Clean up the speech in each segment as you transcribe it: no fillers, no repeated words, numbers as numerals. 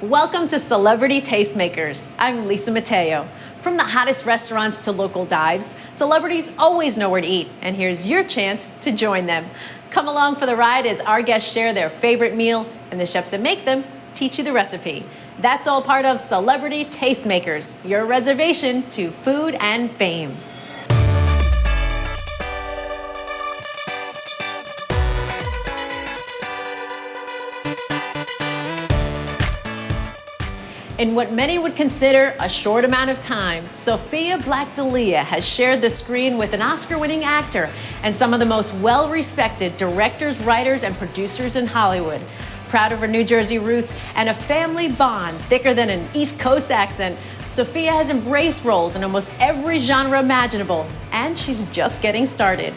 Welcome to Celebrity Tastemakers. I'm Lisa Mateo. From the hottest restaurants to local dives, celebrities always know where to eat, and here's your chance to join them. Come along for the ride as our guests share their favorite meal, and the chefs that make them teach you the recipe. That's all part of Celebrity Tastemakers, your reservation to food and fame. In what many would consider a short amount of time, Sofia Black-D'elia has shared the screen with an Oscar-winning actor and some of the most well-respected directors, writers, and producers in Hollywood. Proud of her New Jersey roots and a family bond thicker than an East Coast accent, Sofia has embraced roles in almost every genre imaginable, and she's just getting started.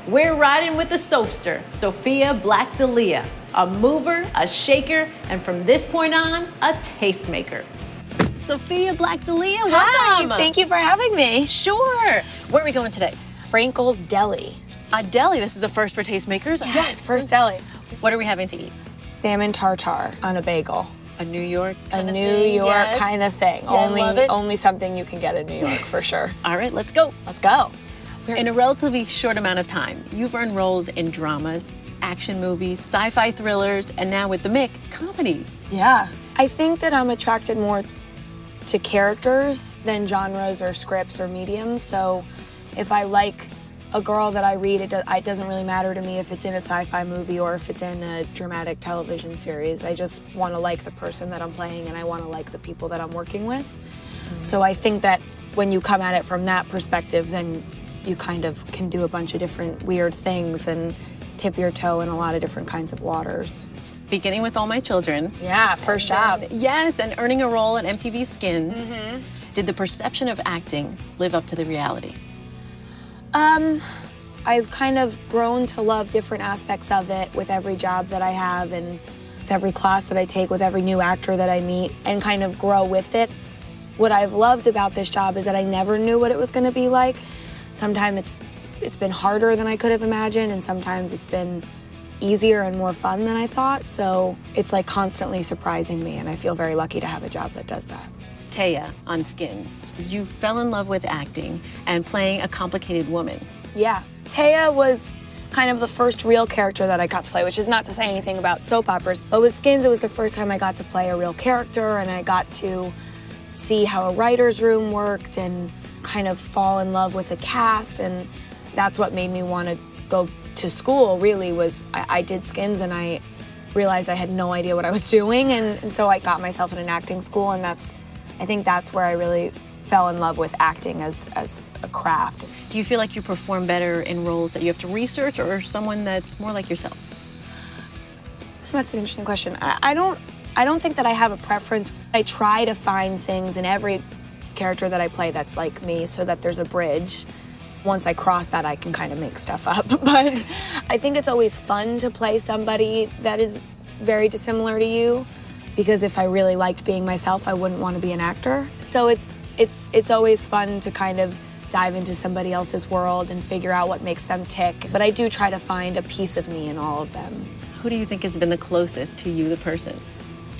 We're riding with the Sofster, Sofia Black-D'elia, a mover, a shaker, and from this point on, a tastemaker. Sofia Black-D'elia, welcome. Hi, thank you for having me. Sure. Where are we going today? Frankel's Deli. A deli. This is a first for tastemakers? Yes, first deli. What are we having to eat? Salmon tartare on a bagel. A New York kind of thing? A New York kind of thing. Yeah, love it. Only something you can get in New York for sure. All right, let's go. Let's go. In a relatively short amount of time, you've earned roles in dramas, action movies, sci-fi thrillers, and now with the Mick, comedy. Yeah. I think that I'm attracted more to characters than genres or scripts or mediums. So if I like a girl that I read, it doesn't really matter to me if it's in a sci-fi movie or if it's in a dramatic television series. I just want to like the person that I'm playing, and I want to like the people that I'm working with. Mm-hmm. So I think that when you come at it from that perspective, then you kind of can do a bunch of different weird things and tip your toe in a lot of different kinds of waters. Beginning with All My Children. Yeah, first job. Yes, and earning a role at MTV Skins. Mm-hmm. Did the perception of acting live up to the reality? I've kind of grown to love different aspects of it with every job that I have and with every class that I take, with every new actor that I meet, and kind of grow with it. What I've loved about this job is that I never knew what it was going to be like. Sometimes it's been harder than I could have imagined, and sometimes it's been easier and more fun than I thought. So it's like constantly surprising me, and I feel very lucky to have a job that does that. Taya on Skins, you fell in love with acting and playing a complicated woman. Yeah, Taya was kind of the first real character that I got to play, which is not to say anything about soap operas, but with Skins, it was the first time I got to play a real character, and I got to see how a writer's room worked and kind of fall in love with the cast, and that's what made me want to go to school, really, was I did Skins and I realized I had no idea what I was doing, and so I got myself in an acting school, and I think that's where I really fell in love with acting as a craft. Do you feel like you perform better in roles that you have to research, or someone that's more like yourself? That's an interesting question. I don't think that I have a preference. I try to find things in every character that I play that's like me, so that there's a bridge. Once I cross that, I can kind of make stuff up. But I think it's always fun to play somebody that is very dissimilar to you, because if I really liked being myself, I wouldn't want to be an actor. So it's always fun to kind of dive into somebody else's world and figure out what makes them tick. But I do try to find a piece of me in all of them. Who do you think has been the closest to you, the person?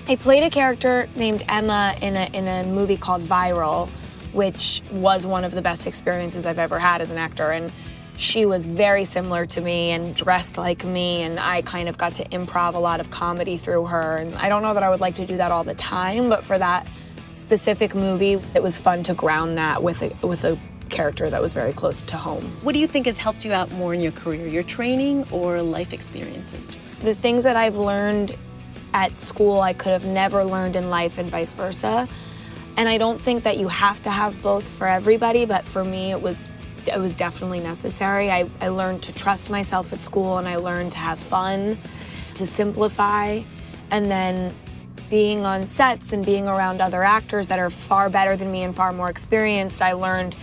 I played a character named Emma in a movie called Viral, which was one of the best experiences I've ever had as an actor. And she was very similar to me and dressed like me, and I kind of got to improv a lot of comedy through her. And I don't know that I would like to do that all the time, but for that specific movie, it was fun to ground that with a character that was very close to home. What do you think has helped you out more in your career, your training or life experiences? The things that I've learned at school I could have never learned in life, and vice versa. And I don't think that you have to have both for everybody, but for me it was definitely necessary. I learned to trust myself at school, and I learned to have fun, to simplify, and then being on sets and being around other actors that are far better than me and far more experienced, I learned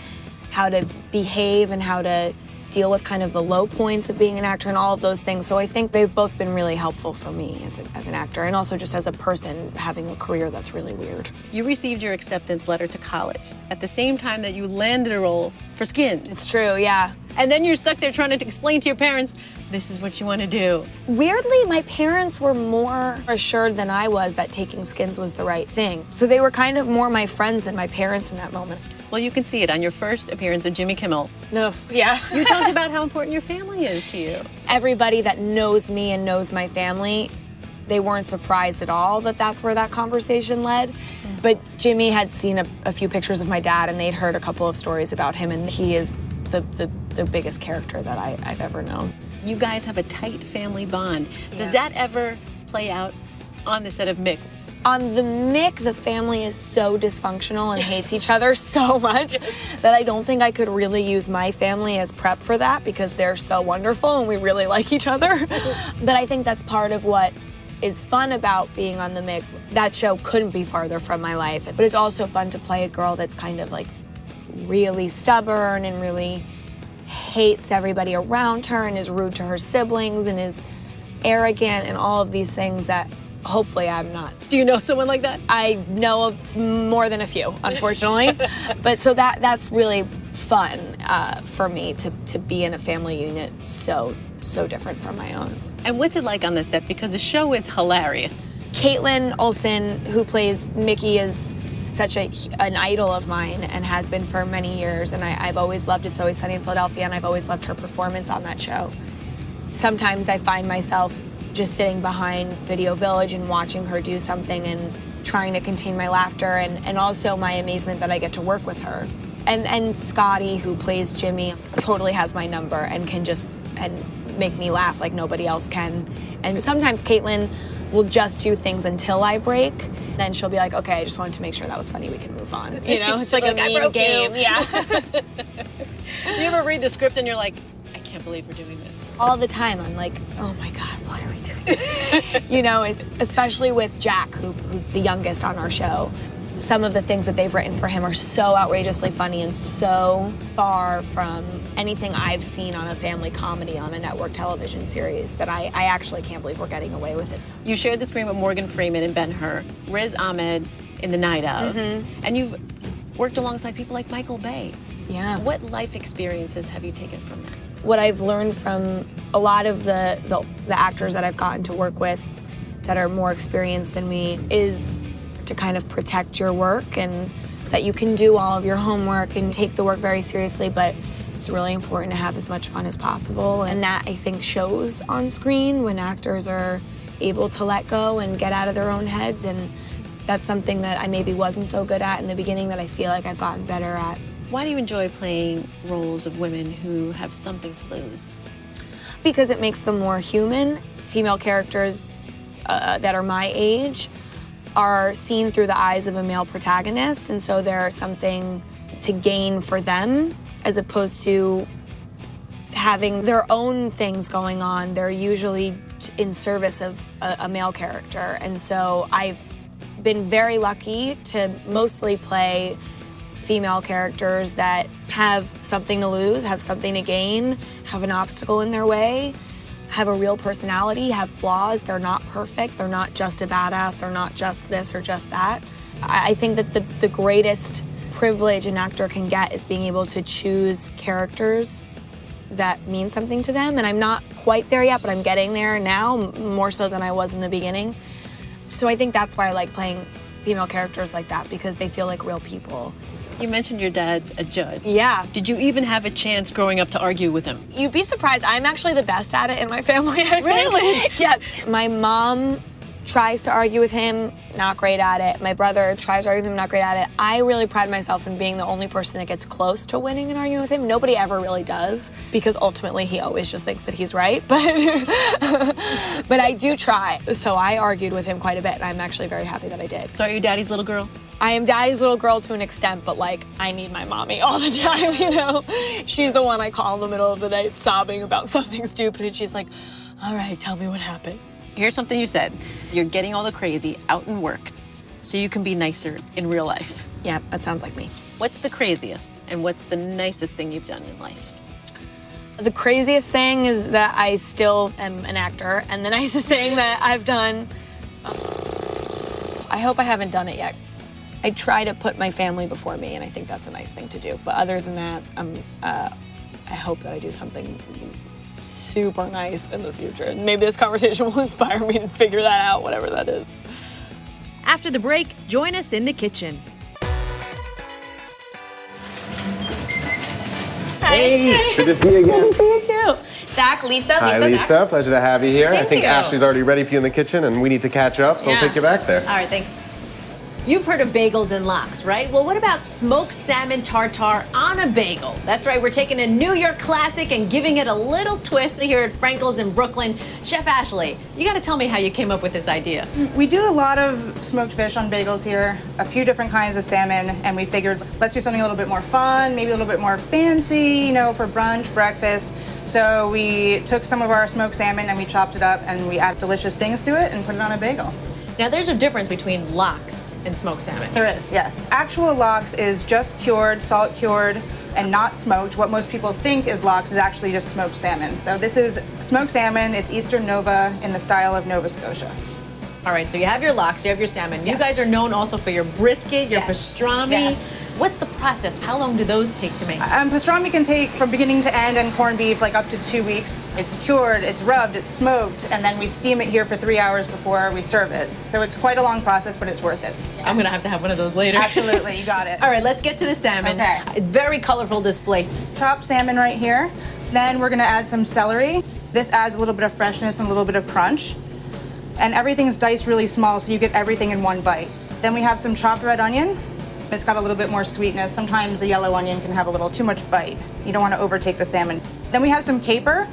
how to behave and how to deal with kind of the low points of being an actor and all of those things. So I think they've both been really helpful for me as an actor, and also just as a person having a career that's really weird. You received your acceptance letter to college at the same time that you landed a role for Skins. It's true, yeah. And then you're stuck there trying to explain to your parents, this is what you want to do. Weirdly, my parents were more assured than I was that taking Skins was the right thing. So they were kind of more my friends than my parents in that moment. Well, you can see it on your first appearance of Jimmy Kimmel. No, yeah. You talked about how important your family is to you. Everybody that knows me and knows my family, they weren't surprised at all that that's where that conversation led. But Jimmy had seen a few pictures of my dad, and they'd heard a couple of stories about him, and he is the biggest character that I've ever known. You guys have a tight family bond. Yeah. Does that ever play out on the set of Mick? On the Mick, the family is so dysfunctional and hates each other so much that I don't think I could really use my family as prep for that, because they're so wonderful and we really like each other. But I think that's part of what is fun about being on the Mick. That show couldn't be farther from my life. But it's also fun to play a girl that's kind of like really stubborn and really hates everybody around her and is rude to her siblings and is arrogant and all of these things that hopefully I'm not. Do you know someone like that? I know of more than a few, unfortunately. But so that's really fun for me to be in a family unit so different from my own. And what's it like on the set? Because the show is hilarious. Caitlin Olsen, who plays Mickey, is such an idol of mine and has been for many years. And I've always loved It's Always Sunny in Philadelphia, and I've always loved her performance on that show. Sometimes I find myself just sitting behind Video Village and watching her do something and trying to contain my laughter and also my amazement that I get to work with her. And Scotty, who plays Jimmy, totally has my number and can just make me laugh like nobody else can. And sometimes Caitlin will just do things until I break. Then she'll be like, okay, I just wanted to make sure that was funny, we can move on. You know, it's like a meme game. Yeah. You ever read the script and you're like, I can't believe we're doing this? All the time, I'm like, oh my God, what are we doing? You know, it's especially with Jack, who's the youngest on our show. Some of the things that they've written for him are so outrageously funny and so far from anything I've seen on a family comedy on a network television series that I actually can't believe we're getting away with it. You shared the screen with Morgan Freeman and Ben-Hur, Riz Ahmed in The Night Of, and you've worked alongside people like Michael Bay. Yeah. What life experiences have you taken from that? What I've learned from a lot of the actors that I've gotten to work with that are more experienced than me is to kind of protect your work, and that you can do all of your homework and take the work very seriously, but it's really important to have as much fun as possible. And that, I think, shows on screen when actors are able to let go and get out of their own heads. And that's something that I maybe wasn't so good at in the beginning that I feel like I've gotten better at. Why do you enjoy playing roles of women who have something to lose? Because it makes them more human. Female characters that are my age are seen through the eyes of a male protagonist, and so there's something to gain for them as opposed to having their own things going on. They're usually in service of a male character, and so I've been very lucky to mostly play female characters that have something to lose, have something to gain, have an obstacle in their way, have a real personality, have flaws. They're not perfect. They're not just a badass. They're not just this or just that. I think that the greatest privilege an actor can get is being able to choose characters that mean something to them. And I'm not quite there yet, but I'm getting there now, more so than I was in the beginning. So I think that's why I like playing female characters like that, because they feel like real people. You mentioned your dad's a judge. Yeah. Did you even have a chance growing up to argue with him? You'd be surprised. I'm actually the best at it in my family, I think. Really? Yes. My mom tries to argue with him, not great at it. My brother tries to argue with him, not great at it. I really pride myself in being the only person that gets close to winning and arguing with him. Nobody ever really does, because ultimately he always just thinks that he's right. But I do try. So I argued with him quite a bit, and I'm actually very happy that I did. So are you daddy's little girl? I am daddy's little girl to an extent, but like, I need my mommy all the time, you know? She's the one I call in the middle of the night sobbing about something stupid, and she's like, all right, tell me what happened. Here's something you said. You're getting all the crazy out in work so you can be nicer in real life. Yeah, that sounds like me. What's the craziest and what's the nicest thing you've done in life? The craziest thing is that I still am an actor, and the nicest thing that I've done, I hope I haven't done it yet. I try to put my family before me, and I think that's a nice thing to do. But other than that, I hope that I do something super nice in the future. And maybe this conversation will inspire me to figure that out, whatever that is. After the break, join us in the kitchen. Hey, good to see you again. Good to see you too. Zach, Lisa, Hi, Lisa. Zach. Pleasure to have you here. Thank I think you. Ashley's already ready for you in the kitchen, and we need to catch up, so Yeah. I'll take you back there. All right, thanks. You've heard of bagels and lox, right? Well, what about smoked salmon tartare on a bagel? That's right, we're taking a New York classic and giving it a little twist here at Frankel's in Brooklyn. Chef Ashley, you gotta tell me how you came up with this idea. We do a lot of smoked fish on bagels here, a few different kinds of salmon, and we figured let's do something a little bit more fun, maybe a little bit more fancy, you know, for brunch, breakfast. So we took some of our smoked salmon and we chopped it up and we added delicious things to it and put it on a bagel. Now, there's a difference between lox and smoked salmon. There is, yes. Actual lox is just cured, salt cured, and not smoked. What most people think is lox is actually just smoked salmon. So this is smoked salmon. It's Eastern Nova in the style of Nova Scotia. All right, so you have your lox, you have your salmon. Yes. You guys are known also for your brisket, your Yes. pastrami. Yes. What's the process? How long do those take to make? Pastrami can take from beginning to end, and corned beef like up to 2 weeks. It's cured, it's rubbed, it's smoked, and then we steam it here for 3 hours before we serve it. So it's quite a long process, but it's worth it. I'm gonna have to have one of those later. Absolutely, you got it. All right, let's get to the salmon. Okay. Very colorful display. Chopped salmon right here. Then we're gonna add some celery. This adds a little bit of freshness and a little bit of crunch. And everything's diced really small, so you get everything in one bite. Then we have some chopped red onion. It's got a little bit more sweetness. Sometimes the yellow onion can have a little too much bite. You don't want to overtake the salmon. Then we have some caper.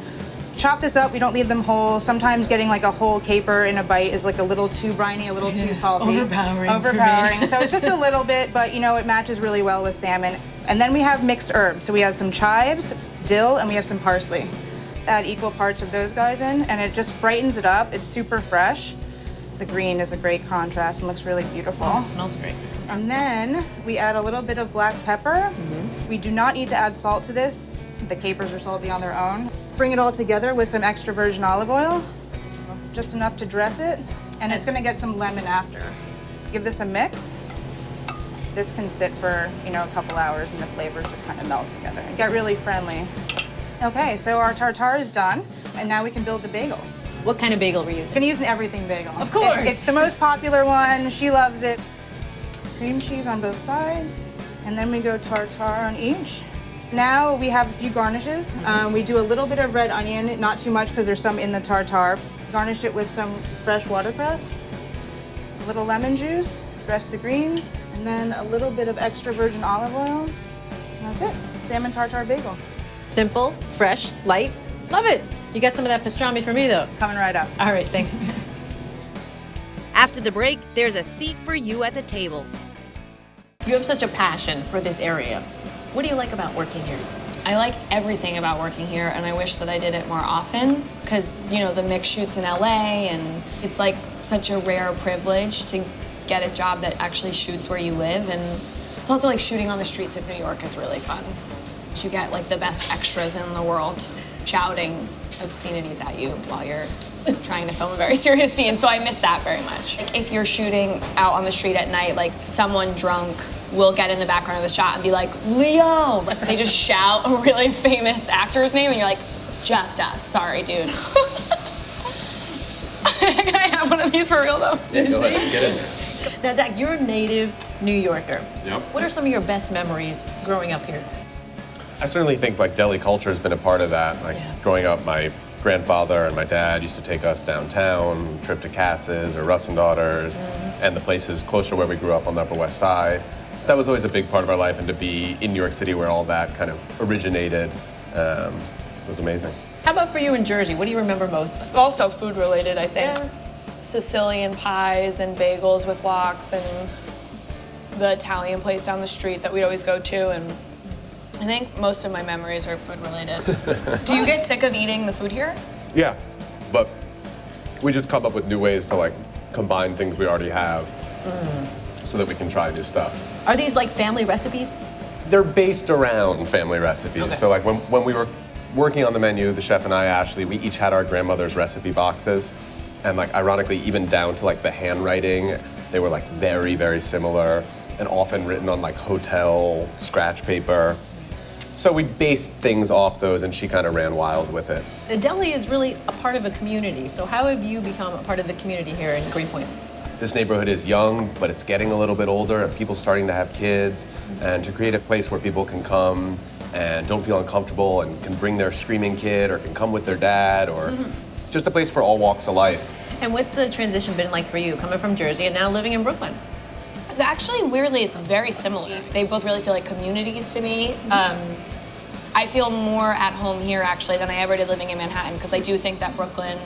Chop this up, we don't leave them whole. Sometimes getting like a whole caper in a bite is like a little too briny, a little too salty. Overpowering for me. Overpowering. So it's just a little bit, but you know, it matches really well with salmon. And then we have mixed herbs. So we have some chives, dill, and we have some parsley. Add equal parts of those guys in, and it just brightens it up. It's super fresh. The green is a great contrast and looks really beautiful. Oh, it smells great. And then we add a little bit of black pepper. We do not need to add salt to this. The capers are salty on their own. Bring it all together with some extra virgin olive oil, just enough to dress it, and it's gonna get some lemon after. Give this a mix. This can sit for, you know, a couple hours and the flavors just kind of melt together and get really friendly. Okay, so our tartare is done, and now we can build the bagel. What kind of bagel are we using? Gonna use an everything bagel. Of course. It's the most popular one. She loves it. Cream cheese on both sides, and then we go tartare on each. Now we have a few garnishes. We do a little bit of red onion, not too much because there's some in the tartare. Garnish it with some fresh watercress, a little lemon juice, dress the greens, and then a little bit of extra virgin olive oil. And that's it. Salmon tartare bagel. Simple, fresh, light. Love it. You got some of that pastrami for me, though. Coming right up. All right, thanks. After the break, there's a seat for you at the table. You have such a passion for this area. What do you like about working here? I like everything about working here, and I wish that I did it more often because, you know, the mix shoots in LA, and it's like such a rare privilege to get a job that actually shoots where you live. And it's also like shooting on the streets of New York is really fun. You get like the best extras in the world shouting obscenities at you while you're trying to film a very serious scene, so I miss that very much. Like if you're shooting out on the street at night, like someone drunk will get in the background of the shot and be like, Leo! Like they just shout a really famous actor's name and you're like, just us, sorry dude. Can I have one of these for real though? Yeah, go ahead, get in there. Now, Zach, you're a native New Yorker. Yep. What are some of your best memories growing up here? I certainly think like deli culture has been a part of that. Like growing up, my grandfather and my dad used to take us downtown, trip to Katz's or Russ and Daughters, and the places closer where we grew up on the Upper West Side. That was always a big part of our life, and to be in New York City where all that kind of originated was amazing. How about for you in Jersey? What do you remember most? Also food related, I think. Yeah. Sicilian pies and bagels with lox and the Italian place down the street that we'd always go to, and I think most of my memories are food related. Do you get sick of eating the food here? Yeah, but we just come up with new ways to like combine things we already have so that we can try new stuff. Are these like family recipes? They're based around family recipes. Okay. So like when we were working on the menu, the chef and I, Ashley, we each had our grandmother's recipe boxes. And like, ironically, even down to like the handwriting, they were like very, very similar and often written on like hotel scratch paper. So we based things off those, and she kind of ran wild with it. The deli is really a part of a community. So how have you become a part of the community here in Greenpoint? This neighborhood is young, but it's getting a little bit older, and people starting to have kids. And to create a place where people can come and don't feel uncomfortable and can bring their screaming kid or can come with their dad, or just a place for all walks of life. And what's the transition been like for you, coming from Jersey and now living in Brooklyn? Actually, weirdly, it's very similar. They both really feel like communities to me. I feel more at home here, actually, than I ever did living in Manhattan, because I do think that Brooklyn,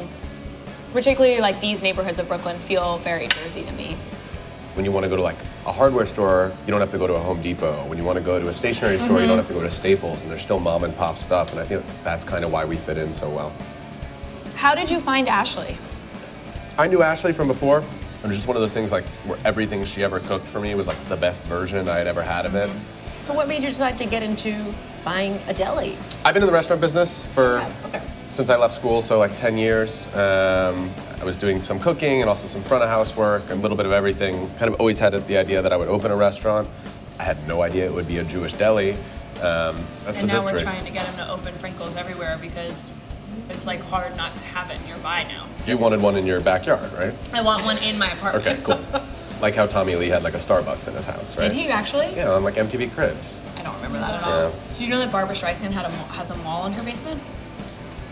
particularly like these neighborhoods of Brooklyn, feel very Jersey to me. When you want to go to like a hardware store, you don't have to go to a Home Depot. When you want to go to a stationery store, you don't have to go to Staples, and there's still mom and pop stuff, and I think that's kind of why we fit in so well. How did you find Ashley? I knew Ashley from before. It was just one of those things like where everything she ever cooked for me was like the best version I had ever had of it. So what made you decide to get into buying a deli? I've been in the restaurant business for Okay. since I left school, so like 10 years. I was doing some cooking and also some front of house work, a little bit of everything. Kind of always had the idea that I would open a restaurant. I had no idea it would be a Jewish deli. That's And just now we're history. trying to get him to open Frankel's everywhere because it's like hard not to have it nearby now. You wanted one in your backyard, right? I want one in my apartment. Okay, cool. Like how Tommy Lee had like a Starbucks in his house, right? Did he actually? Yeah, on like MTV Cribs. I don't remember that at all. Yeah. Did you know that Barbara Streisand has a mall in her basement?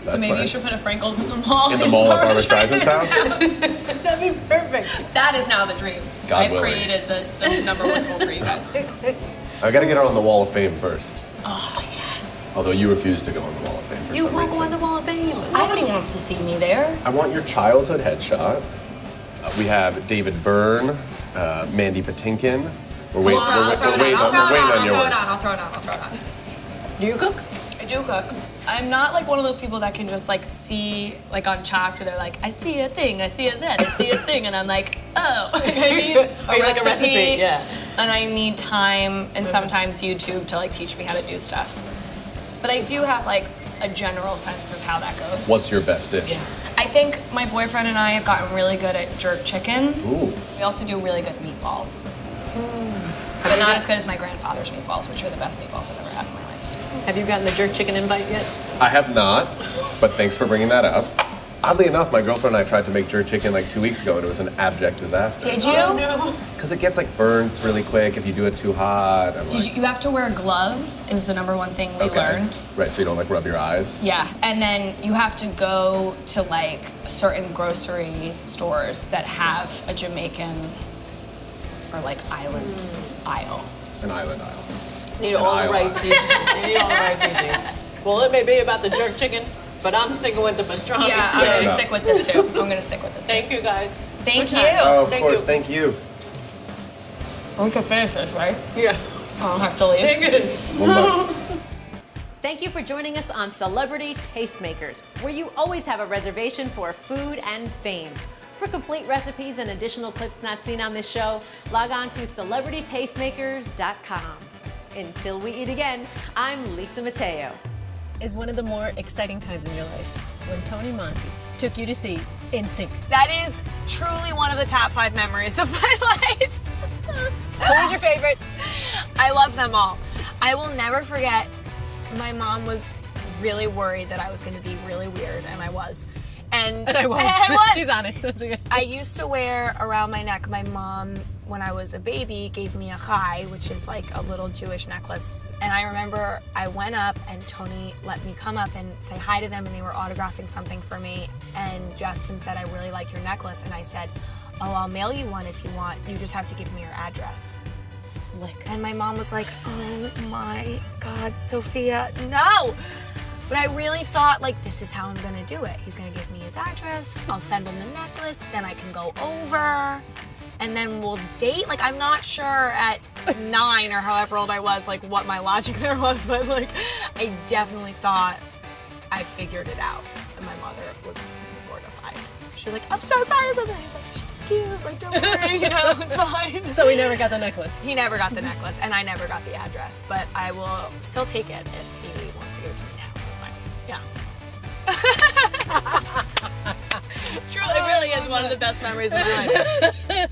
That's So maybe you nice. should put a Frankel's in the mall. In the mall at Barbara Streisand's house? That'd be perfect. That is now the dream. God I've willing. created the #1 goal for you guys. I gotta get her on the Wall of Fame first. Oh, yes. Although you refuse to go on the Wall of Fame for You some won't go reason. on the Wall of Fame. Nobody wants to see me there. I want your childhood headshot. We have David Byrne, Mandy Patinkin. We're waiting, I'll throw it we're waiting on yours. I'll throw it on. Do you cook? I do cook. I'm not like one of those people that can just like see like on Chopped where they're like, I see a thing, I see a then, I see a thing, and I'm like, oh, I need Or you like a recipe, yeah. And I need time and sometimes YouTube to like teach me how to do stuff. But I do have like a general sense of how that goes. What's your best dish? I think my boyfriend and I have gotten really good at jerk chicken. Ooh. We also do really good meatballs. But not as good as my grandfather's meatballs, which are the best meatballs I've ever had in my life. Have you gotten the jerk chicken invite yet? I have not, but thanks for bringing that up. Oddly enough, my girlfriend and I tried to make jerk chicken like 2 weeks ago, and it was an abject disaster. Did you? No. Because it gets like burnt really quick if you do it too hot. I'm Did you have to wear gloves is the #1 thing we learned. Right, so you don't like rub your eyes. Yeah, and then you have to go to like certain grocery stores that have a Jamaican or like island aisle. An island aisle. Need An all the aisle right aisle. seasoning. You need all the right seasoning. Well, it may be about the jerk chicken, but I'm sticking with the pastrami Yeah, I'm today. gonna stick with this too. I'm gonna stick with this too. Thank you, guys. Thank Good you. time. Oh, of Thank course, you. thank you. We can finish this, right? Yeah. I don't have to leave. Thank you. Well, Thank you for joining us on Celebrity Tastemakers, where you always have a reservation for food and fame. For complete recipes and additional clips not seen on this show, log on to celebritytastemakers.com. Until we eat again, I'm Lisa Mateo. Is one of the more exciting times in your life when Tony Monti took you to see NSYNC. That is truly one of the top 5 memories of my life. Who was your favorite? I love them all. I will never forget, my mom was really worried that I was going to be really weird, and I was. And I was. I was. She's honest. That's good. I used to wear around my neck, my mom, when I was a baby, gave me a chai, which is like a little Jewish necklace. And I remember I went up and Tony let me come up and say hi to them, and they were autographing something for me. And Justin said, I really like your necklace. And I said, oh, I'll mail you one if you want. You just have to give me your address. Slick. And my mom was like, oh my God, Sophia, no. But I really thought, like, this is how I'm gonna do it. He's gonna give me his address, I'll send him the necklace, then I can go over, and then we'll date. Like, I'm not sure at 9 or however old I was, like, what my logic there was, but, like, I definitely thought I figured it out. And my mother was mortified. She was like, I'm so sorry, I'm so sorry. She's like, she's cute, like, don't worry, you know, it's fine. So we never got the necklace. He never got the necklace, and I never got the address, but I will still take it if he wants to give it to me now. That's fine. Yeah. Truly, it really is one of the best memories of my life.